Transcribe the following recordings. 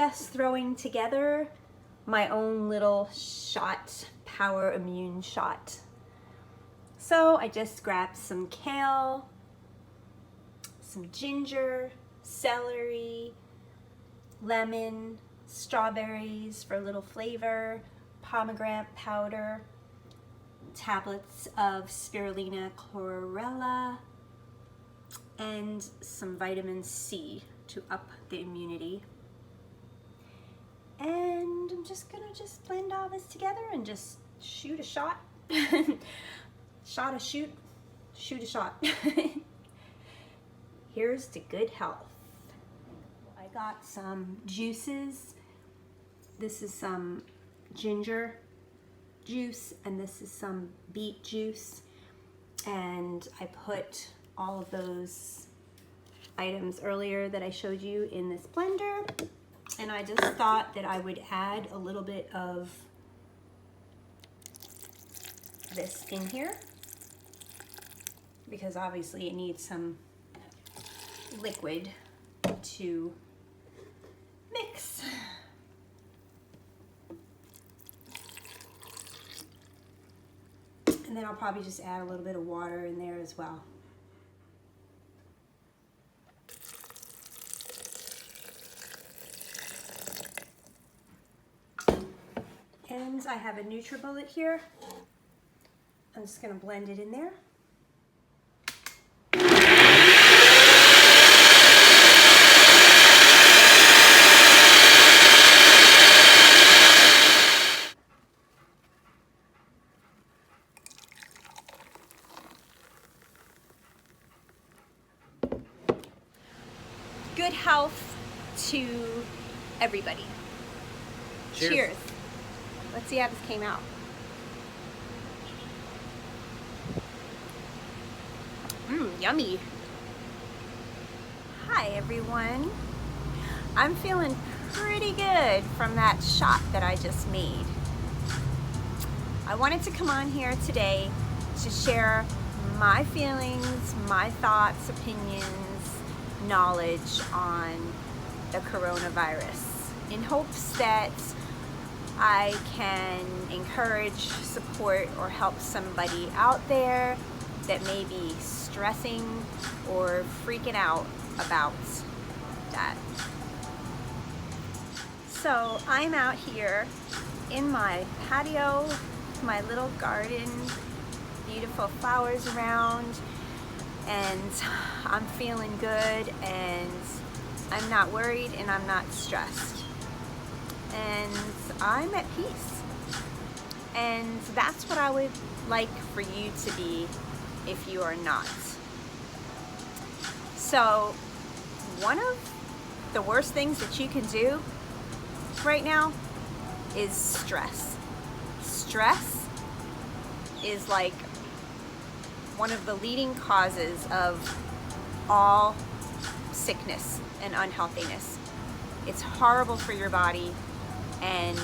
Just throwing together my own little shot, power immune shot. So I just grabbed some kale, some ginger, celery, lemon, strawberries for a little flavor, pomegranate powder, tablets of spirulina chlorella, and some vitamin C to up the immunity. And I'm just gonna blend all this together and just shoot a shot. Shot a shoot, shoot a shot. Here's to good health. I got some juices. This is some ginger juice and this is some beet juice. And I put all of those items earlier that I showed you in this blender. And I just thought that I would add a little bit of this in here because obviously it needs some liquid to mix. And then I'll probably just add a little bit of water in there as well. And I have a NutriBullet here. I'm just going to blend it in there. Good health to everybody. Cheers. Cheers. Let's see how this came out. Yummy. Hi everyone. I'm feeling pretty good from that shot that I just made. I wanted to come on here today to share my feelings, my thoughts, opinions, knowledge on the coronavirus in hopes that I can encourage, support, or help somebody out there that may be stressing or freaking out about that. So I'm out here in my patio, my little garden, beautiful flowers around, and I'm feeling good and I'm not worried and I'm not stressed. And I'm at peace. And that's what I would like for you to be if you are not. So one of the worst things that you can do right now is stress. Stress is like one of the leading causes of all sickness and unhealthiness. It's horrible for your body, and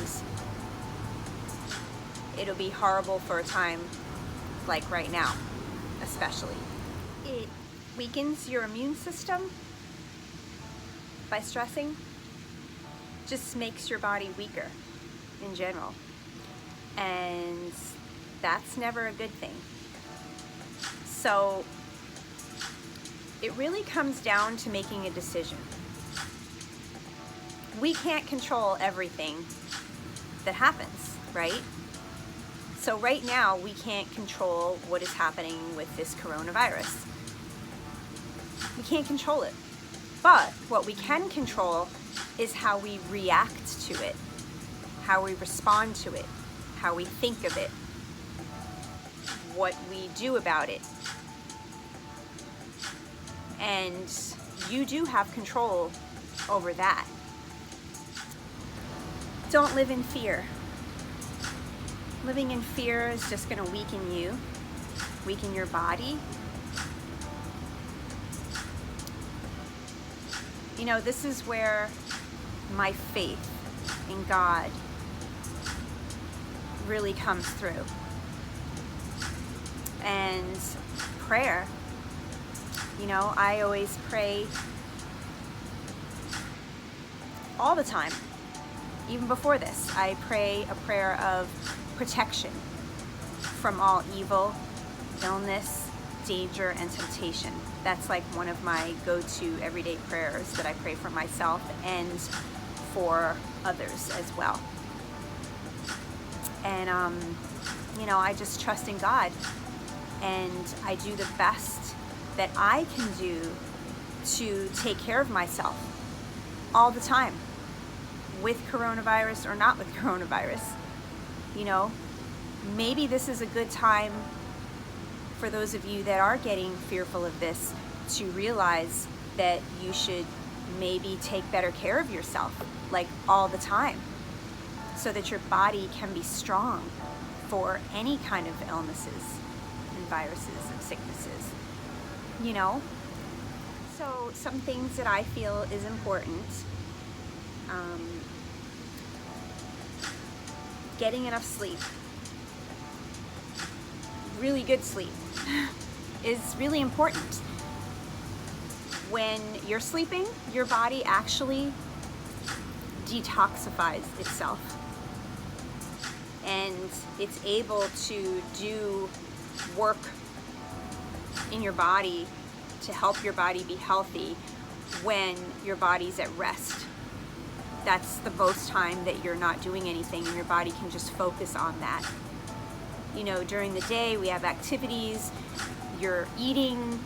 it'll be horrible for a time like right now, especially. It weakens your immune system by stressing, just makes your body weaker in general, and that's never a good thing. So it really comes down to making a decision. We can't control everything that happens, right? So right now, we can't control what is happening with this coronavirus. We can't control it. But what we can control is how we react to it, how we respond to it, how we think of it, what we do about it. And you do have control over that. Don't live in fear. Living in fear is just going to weaken you, weaken your body. You know, this is where my faith in God really comes through. And prayer. You know, I always pray all the time. even before this, I pray a prayer of protection from all evil, illness, danger, and temptation. That's like one of my go-to everyday prayers that I pray for myself and for others as well. And I just trust in God, and I do the best that I can do to take care of myself all the time, with coronavirus or not with coronavirus. Maybe this is a good time for those of you that are getting fearful of this to realize that you should maybe take better care of yourself, like all the time, so that your body can be strong for any kind of illnesses and viruses and sicknesses. So some things that I feel is important. Getting enough sleep, really good sleep, is really important. When you're sleeping, your body actually detoxifies itself, and it's able to do work in your body to help your body be healthy when your body's at rest. That's the most time that you're not doing anything, and your body can just focus on that. During the day we have activities, you're eating,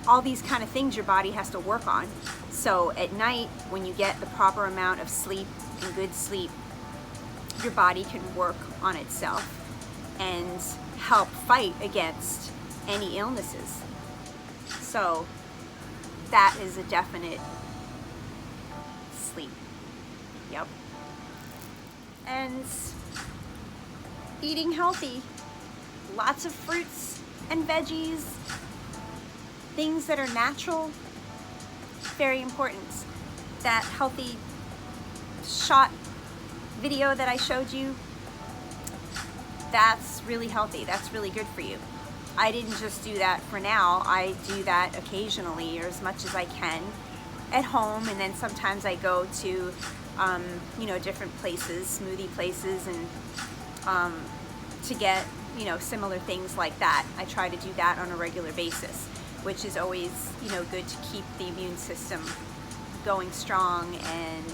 all these kind of things your body has to work on. So at night, when you get the proper amount of sleep and good sleep, your body can work on itself and help fight against any illnesses. So that is a definite sleep. Yep. And eating healthy, lots of fruits and veggies, things that are natural, very important. That healthy shot video that I showed you, that's really healthy, that's really good for you. I didn't just do that for now, I do that occasionally, or as much as I can at home, and then sometimes I go to different places, smoothie places, and to get similar things like that. I try to do that on a regular basis, which is always good to keep the immune system going strong and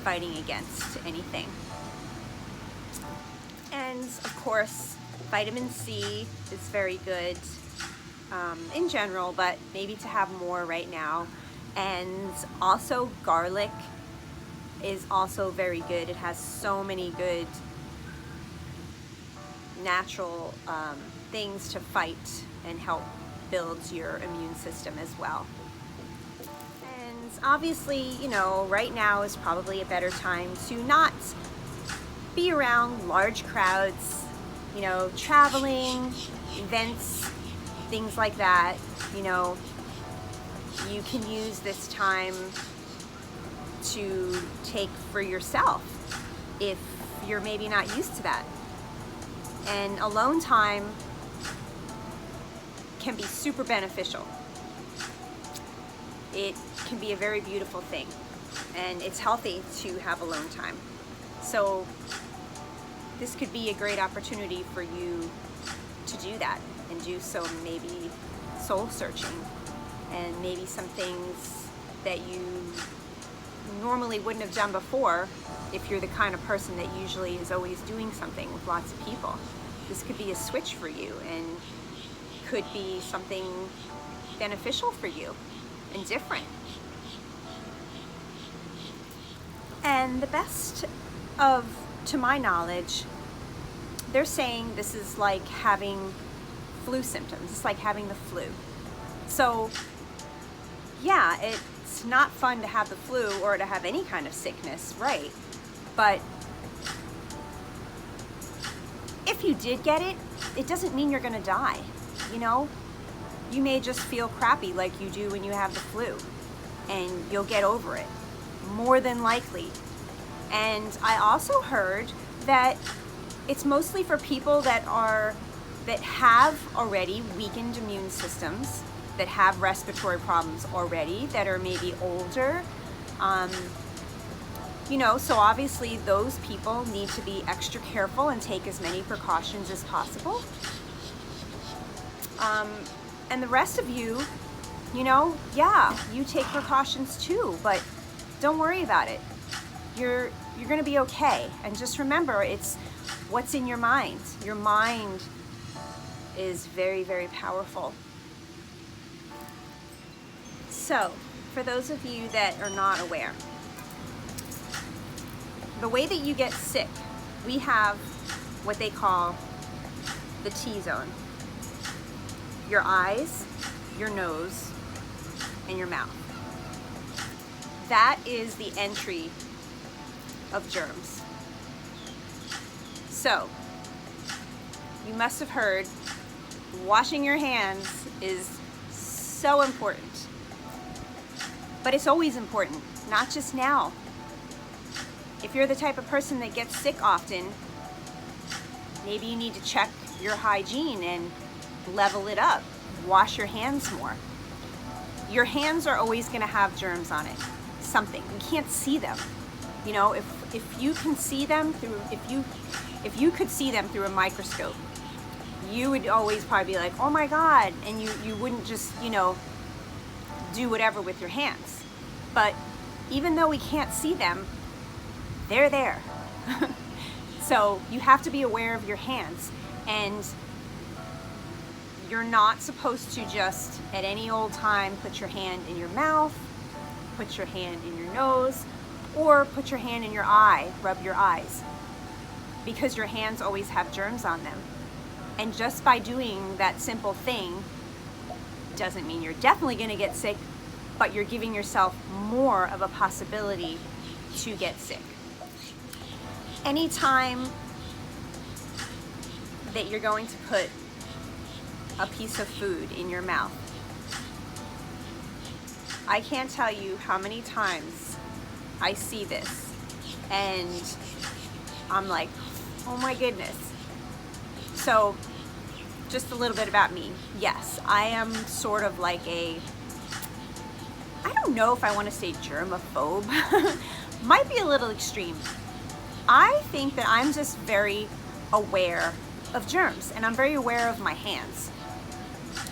fighting against anything. And of course, vitamin C is very good in general, but maybe to have more right now. And also garlic is also very good. It has so many good natural things to fight and help build your immune system as well. And obviously, right now is probably a better time to not be around large crowds, traveling, events, things like that. You can use this time to take for yourself if you're maybe not used to that. And alone time can be super beneficial. It can be a very beautiful thing, and it's healthy to have alone time. So this could be a great opportunity for you to do that, and do some maybe soul searching, and maybe some things that you normally wouldn't have done before if you're the kind of person that usually is always doing something with lots of people. This could be a switch for you, and could be something beneficial for you and different. And the best to my knowledge, they're saying this is like having flu symptoms. It's like having the flu. So yeah, it's not fun to have the flu or to have any kind of sickness, right? But if you did get it, it doesn't mean you're gonna die, You may just feel crappy like you do when you have the flu, and you'll get over it, more than likely. And I also heard that it's mostly for people that have already weakened immune systems, that have respiratory problems already, that are maybe older, So obviously those people need to be extra careful and take as many precautions as possible. And the rest of you, yeah, you take precautions too, but don't worry about it. You're gonna be okay. And just remember, it's what's in your mind. Your mind is very, very powerful. So, for those of you that are not aware, the way that you get sick, we have what they call the T-zone. Your eyes, your nose, and your mouth. That is the entry of germs. So, you must have heard washing your hands is so important. But it's always important, not just now. If you're the type of person that gets sick often, maybe you need to check your hygiene and level it up. Wash your hands more. Your hands are always going to have germs on it. Something. You can't see them. If you can see them through, if you could see them through a microscope, you would always probably be like, oh my God, and you wouldn't just, do whatever with your hands. But even though we can't see them, they're there. So you have to be aware of your hands, and you're not supposed to just at any old time put your hand in your mouth, put your hand in your nose, or put your hand in your eye, rub your eyes, because your hands always have germs on them. And just by doing that simple thing doesn't mean you're definitely going to get sick, but you're giving yourself more of a possibility to get sick. Anytime that you're going to put a piece of food in your mouth, I can't tell you how many times I see this and I'm like, oh my goodness. So just a little bit about me. Yes, I am sort of like I don't know if I want to say germaphobe. Might be a little extreme. I think that I'm just very aware of germs, and I'm very aware of my hands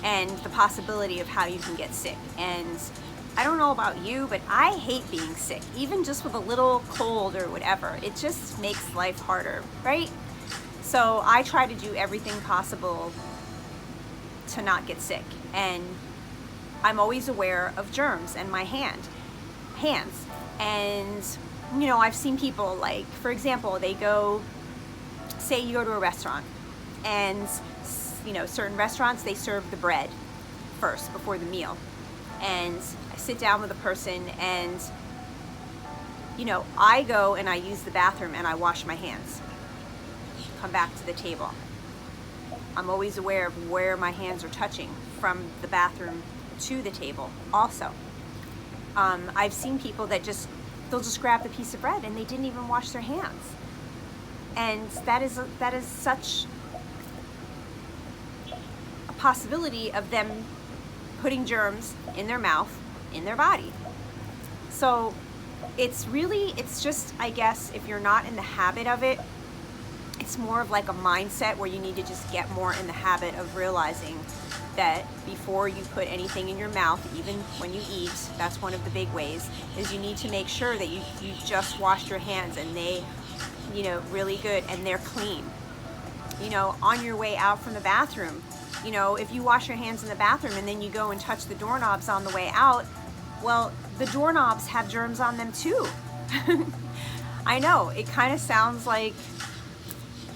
and the possibility of how you can get sick. And I don't know about you, but I hate being sick, even just with a little cold or whatever. It just makes life harder, right? So I try to do everything possible to not get sick, and I'm always aware of germs and my hands. And I've seen people, like, for example, say you go to a restaurant, and certain restaurants, they serve the bread first before the meal. And I sit down with a person, and I go and I use the bathroom and I wash my hands. Come back to the table. I'm always aware of where my hands are touching from the bathroom to the table also. I've seen people that they'll just grab the piece of bread and they didn't even wash their hands. And that is such a possibility of them putting germs in their mouth, in their body. So it's just, I guess, if you're not in the habit of it, it's more of like a mindset where you need to just get more in the habit of realizing that before you put anything in your mouth, even when you eat, that's one of the big ways, is you need to make sure that you just washed your hands, and they, really good, and they're clean. On your way out from the bathroom, if you wash your hands in the bathroom and then you go and touch the doorknobs on the way out, well, the doorknobs have germs on them too. I know, it kind of sounds like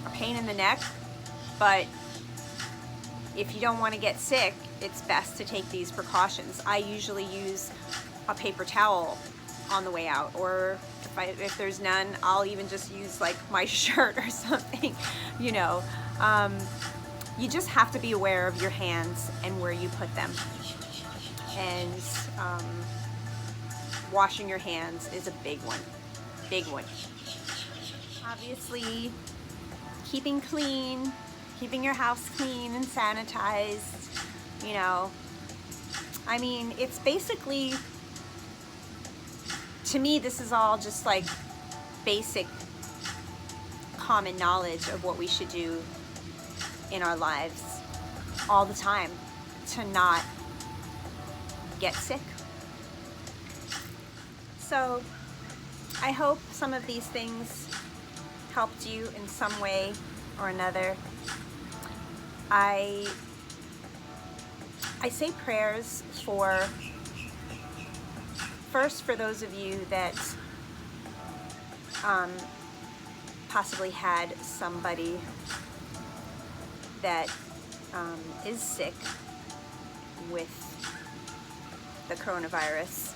a pain in the neck, but if you don't want to get sick, it's best to take these precautions. I usually use a paper towel on the way out, or if there's none, I'll even just use like my shirt or something. You just have to be aware of your hands and where you put them. And washing your hands is a big one. Big one. Obviously, keeping clean, keeping your house clean and sanitized, it's basically, to me, this is all just like basic common knowledge of what we should do in our lives all the time to not get sick. So I hope some of these things helped you in some way or another. I say prayers first for those of you that possibly had somebody that is sick with the coronavirus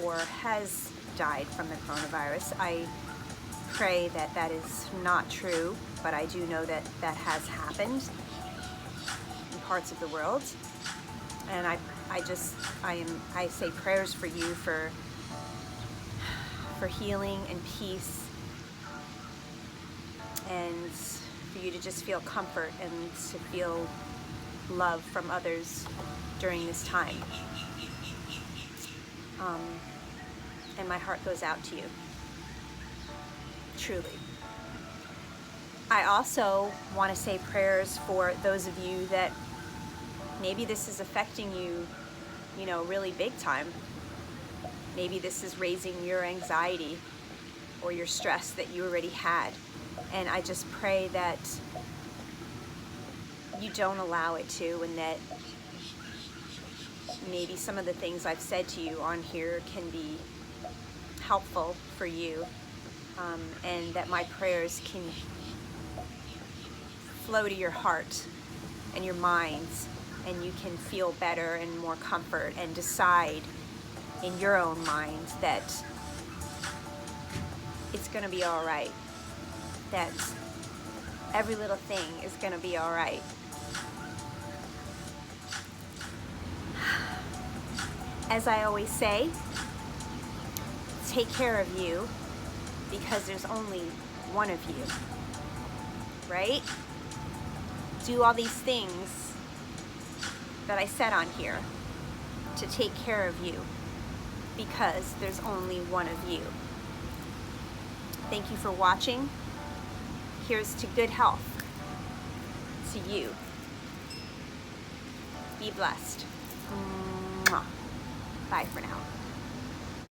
or has died from the coronavirus. I pray that that is not true, but I do know that that has happened in parts of the world. And I say prayers for you for healing and peace, and for you to just feel comfort and to feel love from others during this time. And my heart goes out to you, truly. I also want to say prayers for those of you that maybe this is affecting you, really big time. Maybe this is raising your anxiety or your stress that you already had. And I just pray that you don't allow it to, and that maybe some of the things I've said to you on here can be helpful for you, and that my prayers can flow to your heart and your minds, and you can feel better and more comfort and decide in your own mind that it's going to be all right, that every little thing is going to be all right. As I always say, take care of you, because there's only one of you, right? Do all these things that I said on here to take care of you, because there's only one of you. Thank you for watching. Here's to good health to you. Be blessed. Mwah. Bye for now.